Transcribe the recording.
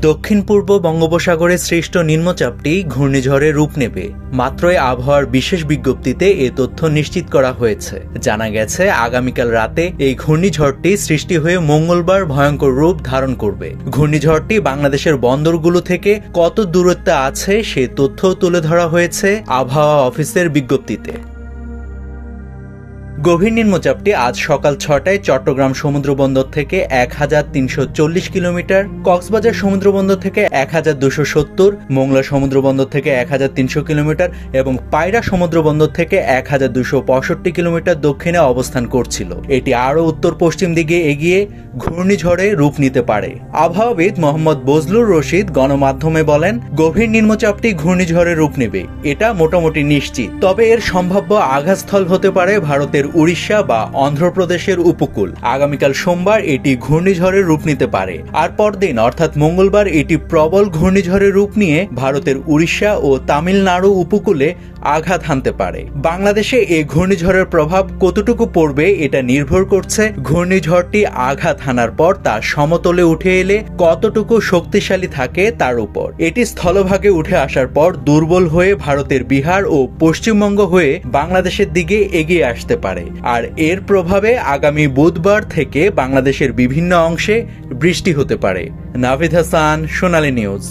দক্ষিণ পূর্ব বঙ্গোপসাগরে সৃষ্ট নিম্নচাপটি ঘূর্ণিঝড়ে রূপ নেবে। মাত্রই আবহাওয়ার বিশেষ বিজ্ঞপ্তিতে এ তথ্য নিশ্চিত করা হয়েছে। জানা গেছে আগামীকাল রাতে এই ঘূর্ণিঝড়টি সৃষ্টি হয়ে মঙ্গলবার ভয়ঙ্কর রূপ ধারণ করবে। ঘূর্ণিঝড়টি বাংলাদেশের বন্দরগুলো থেকে কত দূরত্বে আছে সে তথ্য তুলে ধরা হয়েছে আবহাওয়া অফিসের বিজ্ঞপ্তিতে। গভীর নিম্নচাপটি আজ সকাল ৬টায় চট্টগ্রাম সমুদ্রবন্দর থেকে ১৩৪০ কিলোমিটার, কক্সবাজার সমুদ্রবন্দর থেকে ১২৭০, মোংলা সমুদ্রবন্দর থেকে ১৩০০ কিলোমিটার এবং পায়রা সমুদ্রবন্দর থেকে ১২৬৫ কিলোমিটার দক্ষিণে অবস্থান করছিল। এটি আরও উত্তর পশ্চিম দিকে এগিয়ে ঘূর্ণিঝড়ে রূপ নিতে পারে। আবহাওয়াবিদ মোহাম্মদ বজলুর রশিদ গণমাধ্যমে বলেন, গভীর নিম্নচাপটি ঘূর্ণিঝড়ে রূপ নেবে, এটা মোটামুটি নিশ্চিত। তবে এর সম্ভাব্য আঘাতস্থল হতে পারে ভারতের উড়িষ্যা বা অন্ধ্রপ্রদেশের উপকূল। আগামীকাল সোমবার এটি ঘূর্ণিঝড়ের রূপ নিতে পারে, আর পরদিন অর্থাৎ মঙ্গলবার এটি প্রবল ঘূর্ণিঝড়ের রূপ নিয়ে ভারতের উড়িষ্যা ও তামিলনাড়ু উপকূলে আঘাত হানতে পারে। বাংলাদেশে এই ঘূর্ণিঝড়ের প্রভাব কতটুকু পড়বে এটা নির্ভর করছে ঘূর্ণিঝড়টি আঘাত হানার পর তা সমতলে উঠে এলে কতটুকু শক্তিশালী থাকে তার উপর। এটি স্থলভাগে উঠে আসার পর দুর্বল হয়ে ভারতের বিহার ও পশ্চিমবঙ্গ হয়ে বাংলাদেশের দিকে এগিয়ে আসতে পারে, আর এর প্রভাবে আগামী বুধবার থেকে বাংলাদেশের বিভিন্ন অংশে বৃষ্টি হতে পারে। নাভিদ হাসান, সোনালী নিউজ।